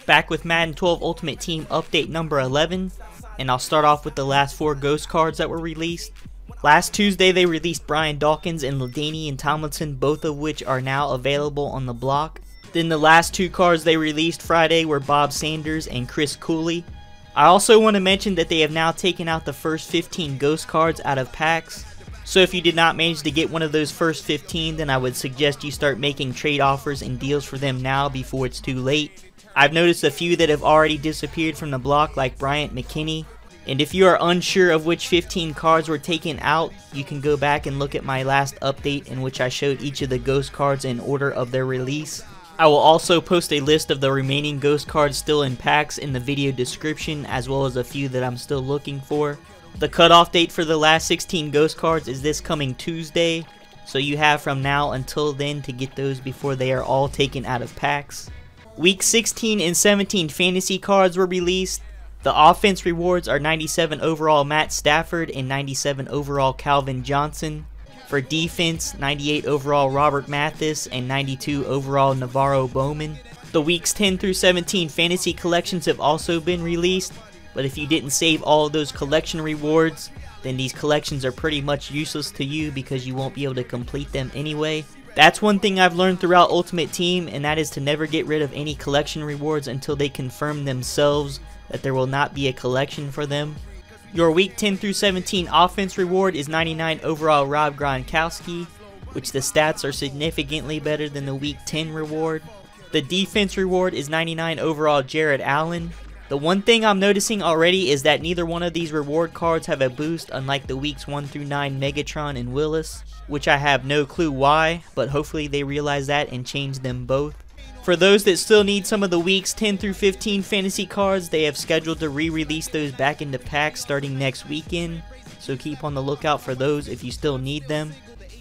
Back with Madden 12 Ultimate Team update number 11, and I'll start off with the last 4 ghost cards that were released. Last Tuesday they released Brian Dawkins and Ladanian Tomlinson, both of which are now available on the block. Then the last 2 cards they released Friday were Bob Sanders and Chris Cooley. I also want to mention that they have now taken out the first 15 ghost cards out of packs. So if you did not manage to get one of those first 15, then I would suggest you start making trade offers and deals for them now before it's too late. I've noticed a few that have already disappeared from the block, like Bryant McKinney. And if you are unsure of which 15 cards were taken out, you can go back and look at my last update in which I showed each of the ghost cards in order of their release. I will also post a list of the remaining ghost cards still in packs in the video description, as well as a few that I'm still looking for. The cutoff date for the last 16 ghost cards is this coming Tuesday, so you have from now until then to get those before they are all taken out of packs. Week 16 and 17 fantasy cards were released. The offense rewards are 97 overall Matt Stafford and 97 overall Calvin Johnson. For defense, 98 overall Robert Mathis and 92 overall Navarro Bowman. The weeks 10 through 17 fantasy collections have also been released, but if you didn't save all of those collection rewards, then these collections are pretty much useless to you because you won't be able to complete them anyway. That's one thing I've learned throughout Ultimate Team, and that is to never get rid of any collection rewards until they confirm themselves that there will not be a collection for them. Your week 10 through 17 offense reward is 99 overall Rob Gronkowski, which the stats are significantly better than the week 10 reward. The defense reward is 99 overall Jared Allen. The one thing I'm noticing already is that neither one of these reward cards have a boost, unlike the weeks 1 through 9 Megatron and Willis, which I have no clue why, but hopefully they realize that and change them both. For those that still need some of the weeks 10 through 15 fantasy cards, they have scheduled to re-release those back into packs starting next weekend, so keep on the lookout for those if you still need them.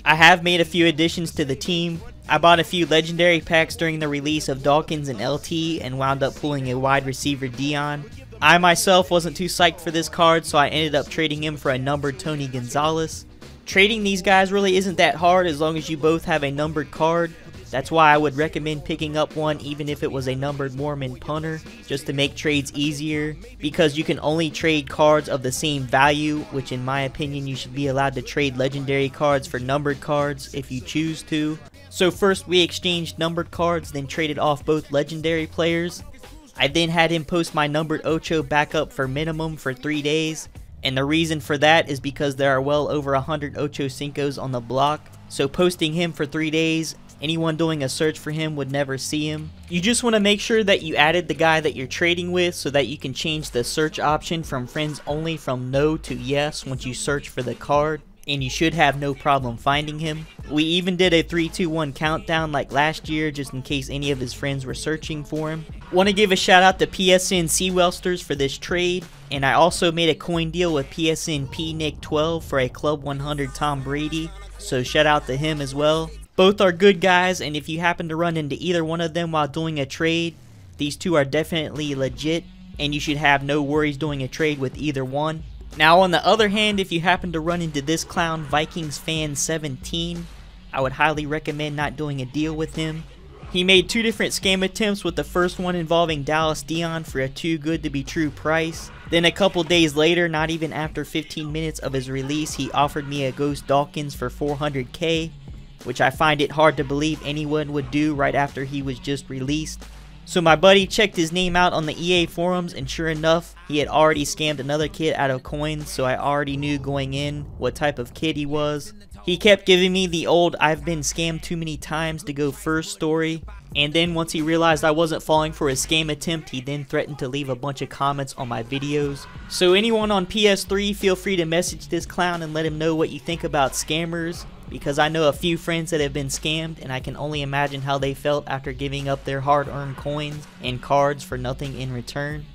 I have made a few additions to the team. I bought a few legendary packs during the release of Dawkins and LT and wound up pulling a wide receiver Dion. I myself wasn't too psyched for this card, so I ended up trading him for a numbered Tony Gonzalez. Trading these guys really isn't that hard as long as you both have a numbered card. That's why I would recommend picking up one even if it was a numbered Mormon punter, just to make trades easier, because you can only trade cards of the same value, which in my opinion you should be allowed to trade legendary cards for numbered cards if you choose to. So first we exchanged numbered cards, then traded off both legendary players. I then had him post my numbered Ocho back up for minimum for 3 days, and the reason for that is because there are well over 100 Ocho Cincos on the block, so posting him for 3 days, anyone doing a search for him would never see him. You just want to make sure that you added the guy that you're trading with so that you can change the search option from friends only from no to yes once you search for the card, and you should have no problem finding him. We even did a 3-2-1 countdown like last year just in case any of his friends were searching for him. Want to give a shout out to PSN Seawelsters for this trade, and I also made a coin deal with PSN PNick12 for a Club 100 Tom Brady, so shout out to him as well. Both are good guys, and if you happen to run into either one of them while doing a trade, these two are definitely legit, and you should have no worries doing a trade with either one. Now on the other hand, if you happen to run into this clown Vikings fan 17, I would highly recommend not doing a deal with him. He made 2 different scam attempts, with the first one involving Dallas Dion for a too good to be true price. Then a couple days later, not even after 15 minutes of his release, he offered me a Ghost Dawkins for 400k, which I find it hard to believe anyone would do right after he was just released. So my buddy checked his name out on the EA forums, and sure enough, he had already scammed another kid out of coins, so I already knew going in what type of kid he was. He kept giving me the old "I've been scammed too many times to go first" story, and then once he realized I wasn't falling for his scam attempt, he then threatened to leave a bunch of comments on my videos. So anyone on PS3, feel free to message this clown and let him know what you think about scammers, because I know a few friends that have been scammed, and I can only imagine how they felt after giving up their hard-earned coins and cards for nothing in return.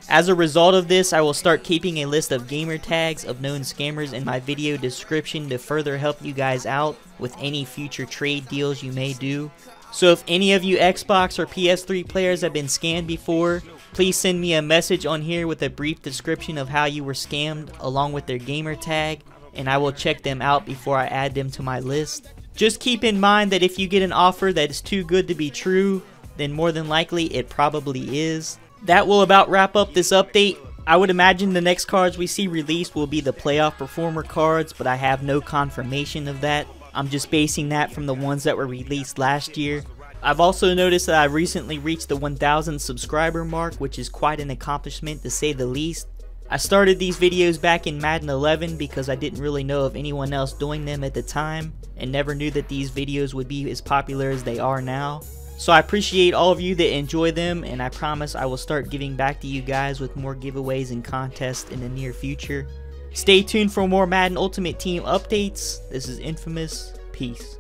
As a result of this, I will start keeping a list of gamer tags of known scammers in my video description to further help you guys out with any future trade deals you may do. So if any of you Xbox or PS3 players have been scammed before, please send me a message on here with a brief description of how you were scammed along with their gamer tag, and I will check them out before I add them to my list. Just keep in mind that if you get an offer that is too good to be true, then more than likely it probably is. That will about wrap up this update. I would imagine the next cards we see released will be the playoff performer cards, but I have no confirmation of that. I'm just basing that from the ones that were released last year. I've also noticed that I recently reached the 1,000 subscriber mark, which is quite an accomplishment to say the least. I started these videos back in Madden 11 because I didn't really know of anyone else doing them at the time, and never knew that these videos would be as popular as they are now. So I appreciate all of you that enjoy them, and I promise I will start giving back to you guys with more giveaways and contests in the near future. Stay tuned for more Madden Ultimate Team updates. This is Infamous. Peace.